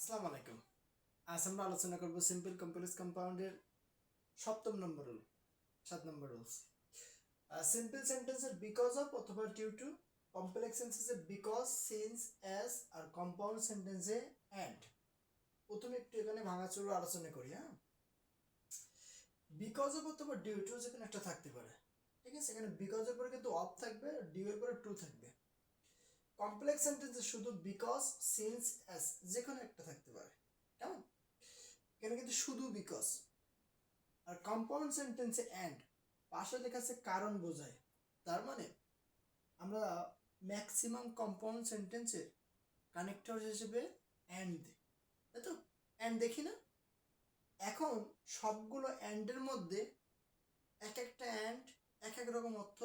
আসসালামু আলাইকুম। আজ আমরা আলোচনা করব সিম্পল কমপ্লেক্স কম্পাউন্ডের সপ্তম number rule, 7 number rules. Simple সেন্টেন্সের বিকজ অফ অথবা ডিউ টু, কমপ্লেক্স সেন্টেন্সে বিকজ, সিন্স, অ্যাজ, আর কম্পাউন্ড সেন্টেন্সে অ্যান্ড। প্রথমে একটু এখানে ভাঙাচোরা আলোচনা করি। বিকজ অফ অথবা ডিউ টু যেখানে একটা থাকতে পারে, ঠিক আছে। এখানে বিকজ এর পরে কিন্তু অফ থাকবে, ডিউ এর পরে টু থাকবে। কমপ্লেক্স সেন্টেন্সে শুধু বিকজ, সিন্স, অ্যাজ যেখানে একটা থাকতে পারে, কেমন। এখানে কিন্তু শুধু বিকজ। আর কম্পাউন্ড সেন্টেন্সে অ্যান্ড পাশে লেখা আছে কারণ বোঝায়। তার মানে আমরা ম্যাক্সিমাম কম্পাউন্ড সেন্টেন্সের কানেক্টর হিসেবে অ্যান্ড দিই, তাই তো। অ্যান্ড দেখি না, এখন সবগুলো অ্যান্ডের মধ্যে এক একটা অ্যান্ড এক এক রকম অর্থ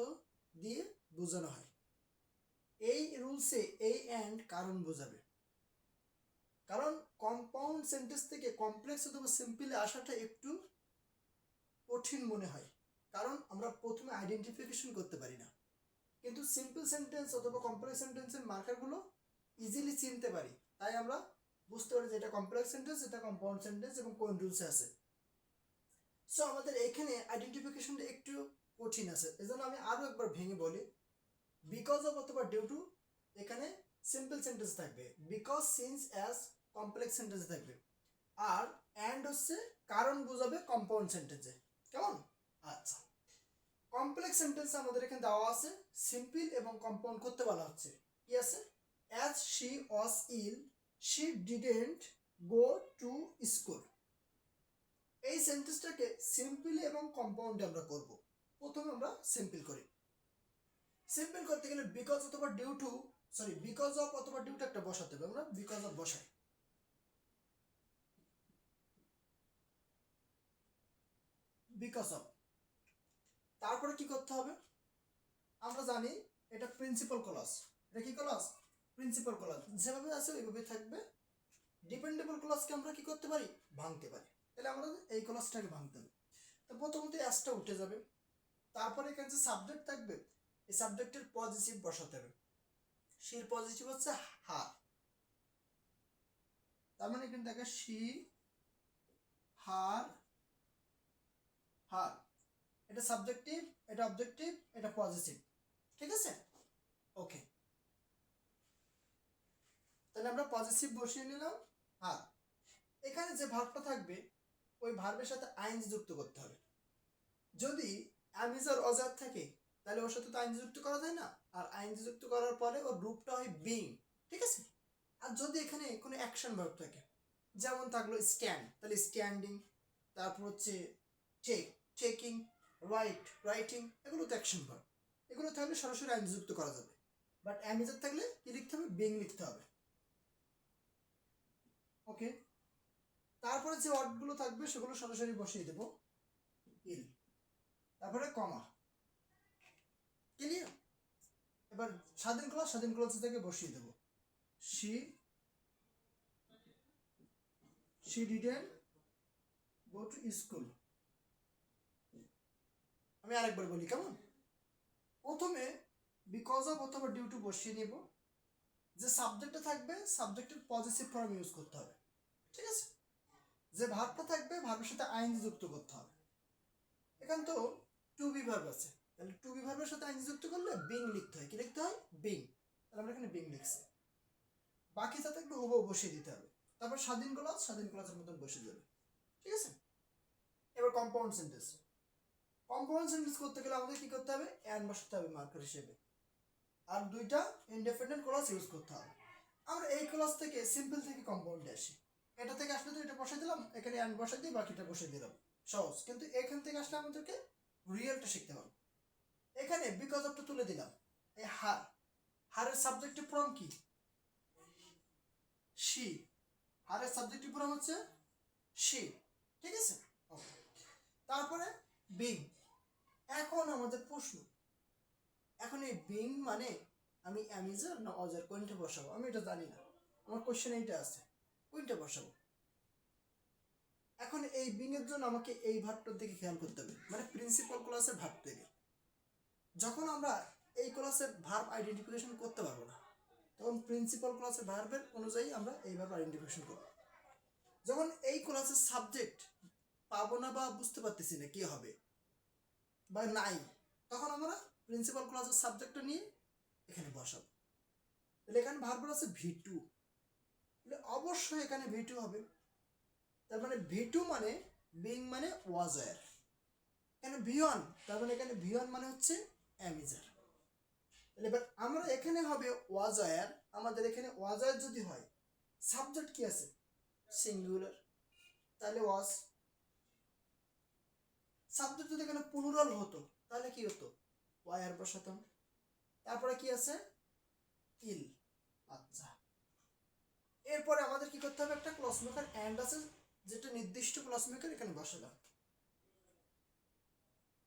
দিয়ে বোঝানো হয়। এই রুলসে এই অ্যান্ড কারণ বোঝাবে, কারণ কম্পাউন্ড সেন্টেন্স থেকে কমপ্লেক্স অথবা সিম্পলে আসাটা একটু কঠিন মনে হয়, কারণ আমরা প্রথমে আইডেন্টিফিকেশন করতে পারি না। কিন্তু সিম্পল সেন্টেন্স অথবা কমপ্লেক্স সেন্টেন্সের মার্কারগুলো ইজিলি চিনতে পারি, তাই আমরা বুঝতে পারি যে এটা কমপ্লেক্স সেন্টেন্স, এটা কম্পাউন্ড সেন্টেন্স এবং কোন রুলসে আছে। সো আমাদের এখানে আইডেন্টিফিকেশনটা একটু কঠিন আছে, এজন্য আমি আরও একবার ভেঙে বলি। বিকজ অফ অথবা ডিউ টু এখানে সিম্পল সেন্টেন্স থাকবে, because, since, as complex sentence থাকবে, আর অ্যান্ড হচ্ছে কারণ বোঝাবে কম্পাউন্ড সেন্টেন্সে, কেমন। আচ্ছা, কমপ্লেক্স সেন্টেন্স আমাদের এখানে দেওয়া আছে, সিম্পল এবং কম্পাউন্ড করতে বলা হচ্ছে। কি আছে? As she was ill, she didn't go to school. এই সেন্টেন্সটাকে সিম্পল এবং কম্পাউন্ডে আমরা করব। প্রথমে আমরা সিম্পল করি। সিম্পল করতে গেলে বিকজ অথবা ডিউ টু, বিকজ অফ অথবা ডিউ টু একটা বসাতে হবে। আমরা বিকজ অফ বসাই, বিকজ অফ। তারপরে কি করতে হবে? আমরা জানি এটা প্রিন্সিপাল ক্লজ। এটা কি ক্লজ? Principal clause. যেভাবে আছে ওইভাবে থাকবে। ডিপেন্ডেবল ক্লজকে আমরা কি করতে পারি? ভাঙতে পারি। তাহলে আমরা এই ক্লজটাকে ভাঙতে হবে। তো প্রথমত অ্যাসটা উঠে যাবে। তারপরে এখানে যে সাবজেক্ট থাকবে, এই সাবজেক্টের পজিটিভ বসাতে হবে। শির পজিটিভ হচ্ছে হার, তার মানে এখানে দেখে শি, হার, হার। এটা সাবজেক্টিভ, এটা অবজেক্টিভ, এটা পজিটিভ, ঠিক আছে। ওকে, তাহলে আমরা পজিটিভ বসিয়ে নিলাম হার। এখানে যে ভার্বটা থাকবে ওই ভার্বের সাথে আইনজি যুক্ত করতে হবে। যদি অ্যামিজার অজার থাকে তাহলে ওর সাথে তো আইনজি যুক্ত করা যায় না, আর আইনজি যুক্ত করার পরে ওর রূপটা হয় বিং, ঠিক আছে। আর যদি এখানে কোনো অ্যাকশন ভার্ব থাকে, যেমন থাকলো স্ট্যান্ড, তাহলে স্ট্যান্ডিং। তারপর হচ্ছে টেক, টেকিং, রাইট, রাইটিং, এগুলো তো অ্যাকশন ভার্ব। এগুলো থাকলে সরাসরি আইনজি যুক্ত করা যাবে। বাট অ্যামিজার থাকলে কি লিখতে হবে? বিং লিখতে হবে। ওকে, তারপরে যে ওয়ার্ডগুলো থাকবে সেগুলো সরাসরি বসিয়ে দেবো, ইল, তারপরে কমা। ক্লিয়ার? এবার স্বাধীন ক্লজ, স্বাধীন ক্লজ থেকে বসিয়ে দেবো she, she didn't go to school. আমি আরেকবার বলি, কেমন। প্রথমে বিকজ অফ অথবা ডিউ টু বসিয়ে নেব। যে সাবজেক্টটা থাকবে সাবজেক্টের পজিটিভ ফর্ম ইউজ করতে হবে, ঠিক আছে। যে ভার্বটা থাকবে ভার্বের সাথে আইনজি যুক্ত করতে হবে। এখানে তো টু বি ভার্ব আছে, তাহলে টু বি ভার্বের সাথে আইনজি যুক্ত করলে বিং লিখতে হয়। কি লিখতে হয়? বিং। তাহলে আমরা এখানে বিং লিখছি। বাকি সাথে একটু হুবহু বসিয়ে দিতে হবে। তারপর স্বাধীন ক্লজ, স্বাধীন ক্লজের মতন বসে যাবে, ঠিক আছে। এবার কম্পাউন্ড সেন্টেন্স। কম্পাউন্ড সেন্টেন্স করতে গেলে আমাদের কি করতে হবে? অ্যান্ড বসাতে হবে মার্কার হিসেবে, আর দুইটা ইনডেফিনিট ক্লজ ইউজ করতে হবে। আমরা এই ক্লজ থেকে সিম্পল থেকে কম্পাউন্ডে আসি। এটা থেকে আসলে তো এটা বসাই দিলাম, এখানে অ্যান্ড বসাই দিয়ে বাকিটা বসিয়ে দিলাম, সহজ। কিন্তু এখান থেকে আসলে আমাদেরকে রিয়েলটা শিখতে হবে। এখানে বিকজ অফটা তুলে দিলাম, এই হার, হারের সাবজেক্টিভ ফর্ম কি? শি। হারের সাবজেক্টিভ ফর্ম হচ্ছে শি, ঠিক আছে। তারপরে বিং। এখন আমাদের প্রশ্ন, এখন এই বিং মানে আমি অ্যামিজার না অজার কোনটা বসাবো? আমি এটা জানি না, আমার কোশ্চেন এইটা আছে, কোনটা বসাবো? এখন এই বিং এর জন্য আমাকে এই ভার্বটার দিকে খেয়াল করতে হবে, মানে প্রিন্সিপাল ক্লাসের ভার্ব থেকে। যখন আমরা এই ক্লাসের ভার্ব আইডেন্টিফিকেশন করতে পারবো না, তখন প্রিন্সিপাল ক্লাসের ভার্বের অনুযায়ী আমরা এই ভার্ব আইডেন্টিফিকেশন করবো। যখন এই ক্লাসের সাবজেক্ট পাবো না বা বুঝতে পারতেছি না কি হবে বা নাই, তখন আমরা প্রিন্সিপাল ক্লাসের সাবজেক্টটা নিয়ে এখানে বসাবো। তাহলে এখানে ভার্ব আছে V2, তাহলে অবশ্যই এখানে V2 হবে। তার মানে V2 মানে বিং মানে ওয়াজ ওয়্যার, এখানে V1 তার মানে এখানে V1 মানে হচ্ছে অ্যামিজার। তাহলে এবার আমরা এখানে হবে ওয়াজ ওয়্যার, আমাদের এখানে ওয়াজ ওয়্যার যদি হয় সাবজেক্ট কি আছে সিঙ্গুলার, তাহলে ওয়াজ। সাবজেক্ট যদি এখানে প্লুরাল হতো তাহলে কি হতো ওয়্যার বসাতাম। তারপরে কি আছে ইল। আচ্ছা, এরপরে আমাদের কি করতে হবে, একটা ক্লজ মেকার এন্ড আছে, যেটা নির্দিষ্ট ক্লজ মেকার এখানে বসালাম।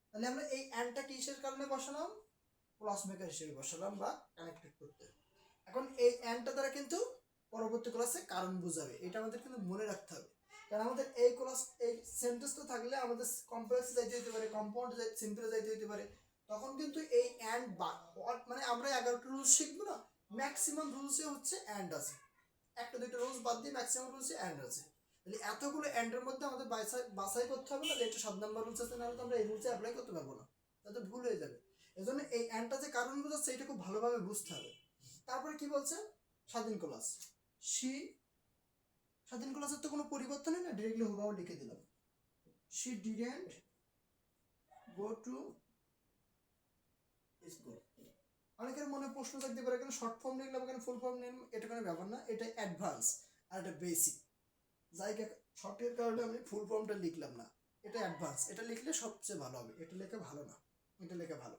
তাহলে আমরা এই এন্ডটা কিসের কারণে বসালাম, ক্লজ মেকার হিসেবে বসালাম বা কানেক্টেড করতে। এখন এই এন্ডটা দ্বারা কিন্তু পরবর্তী ক্লাসে কারণ বোঝাবে, এটা আমাদের কিন্তু মনে রাখতে হবে। কারণ আমাদের এই ক্লাস এই সেন্টেন্স তো থাকলে আমাদের কমপ্লেক্সে যাইতে হতে পারে, কম্পাউন্ড সিম্পলে যাইতে হতে পারে, তখন কিন্তু এই এন্ড বা মানে আমরা 11টা রুলস শিখবো না, ম্যাক্সিমাম রুলসে হচ্ছে এন্ড আছে, একটা দুইটা রুলস বাদ দিয়ে ম্যাক্সিমাম রুলসে এন্ড আছে। তাহলে এতগুলো এন্ডের মধ্যে আমাদের বাছাই করতে হবে না যে এটা 7 নম্বর রুলস আছে, নাহলে তো আমরা এই রুলসে অ্যাপ্লাই করতে পারবো না, তাতে ভুল হয়ে যাবে। এজন্য এই এন্ডটা যে কারণ বোঝাচ্ছে এটা খুব ভালোভাবে বুঝতে হবে। তারপরে কি বলছে, স্বাধীন ক্লাস শি, স্বাধীন ক্লাসের তো কোনো পরিবর্তনই না, ডিরেক্টলি হুবাহু লিখে দিলাম she didn't go to school. অনেকের মনে প্রশ্ন থাকতে পারে কেন শর্ট ফর্ম লিখলাম কেন ফুল ফর্ম নিলাম, এটা কোনো ব্যাপার না, এটা অ্যাডভান্স আর এটা বেসিক। জায়গা শর্টের কারণে আমি ফুল ফর্মটা লিখলাম না, এটা অ্যাডভান্স, এটা লিখলে সবচেয়ে ভালো হবে, এটা লেখা ভালো না, এটা লেখা ভালো।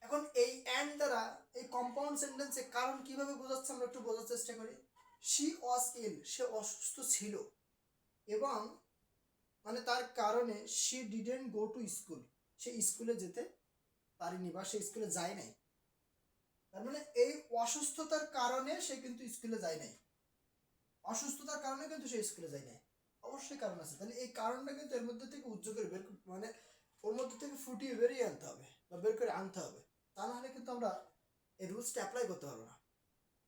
এখন এই অ্যান্ড দ্বারা এই কম্পাউন্ড সেন্টেন্সে কারণ কিভাবে বোঝাচ্ছে আমরা একটু বোঝার চেষ্টা করি। শি ওয়াজ ইল, সে অসুস্থ ছিল, এবং মানে তার কারণে she didn't go to school, সে স্কুলে যেতে পারেনি বা সে স্কুলে যায় নাই। তার মানে এই অসুস্থতার কারণে সে কিন্তু স্কুলে যায় নাই, অসুস্থতার কারণে কিন্তু সে স্কুলে যায় নাই, অবশ্যই কারণ আছে। তাহলে এই কারণটা কিন্তু এর মধ্যে থেকে উজ্জ্বল করে বের মানে ওর মধ্যে থেকে ফুটিয়ে বেরিয়ে আনতে হবে বা বের করে আনতে হবে, তা না হলে কিন্তু আমরা এই রুলসটা অ্যাপ্লাই করতে পারবো না।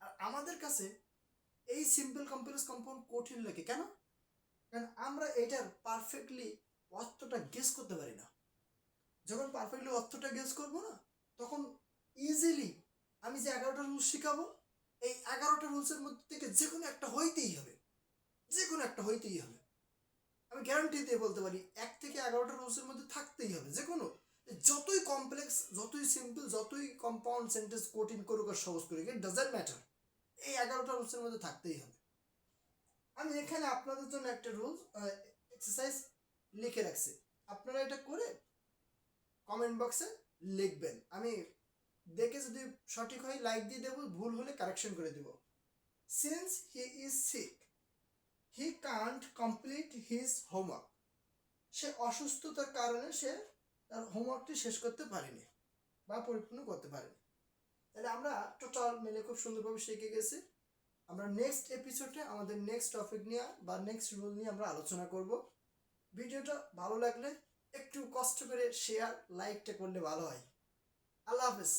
আর আমাদের কাছে এই সিম্পল কম্পাউন্ড কম্পাউন্ড কঠিন লাগে কেন, কারণ আমরা এটার পারফেক্টলি অর্থটা গেস করতে পারি না। যখন পারফেক্টলি অর্থটা গেস করবো না, তখন ইজিলি আমি যে 11টা রুলস শিখাবো, এই 11টা রুলসের মধ্যে থেকে যে কোনো একটা হইতেই হবে, যে কোনো একটা হইতেই হবে। আমি গ্যারান্টি দিয়ে বলতে পারি 1 থেকে 11টা রুলসের মধ্যে থাকতেই হবে, যে কোনো, যতই কমপ্লেক্স যতই সিম্পল যতই কম্পাউন্ড সেন্টেন্স কঠিন করুক আর সহজ করুক, ইট ডাজন্ট ম্যাটার, এই 11টা রুলসের মধ্যে থাকতেই হবে। আমি এখানে আপনাদের জন্য একটা রুলস এক্সারসাইজ লিখে রাখছি, আপনারা এটা করে কমেন্ট বক্সে লিখবেন, আমি দেখে যদি সঠিক হয় লাইক দিয়ে দেবো, ভুল হলে কারেকশন করে দেব। Since he is sick he can't complete his homework, সে অসুস্থতার কারণে সে তার হোমওয়ার্কটি শেষ করতে পারেনি বা পরিপূর্ণ করতে পারেনি। তাহলে আমরা টোটাল মিলে খুব সুন্দরভাবে শিখে গেছি। আমরা নেক্সট এপিসোডে আমাদের নেক্সট টপিক নিয়ে বা নেক্সট রুল নিয়ে আমরা আলোচনা করব। ভিডিওটা ভালো লাগলে একটু কষ্ট করে শেয়ার লাইকটা করলে ভালো হয়। আল্লাহ হাফেজ।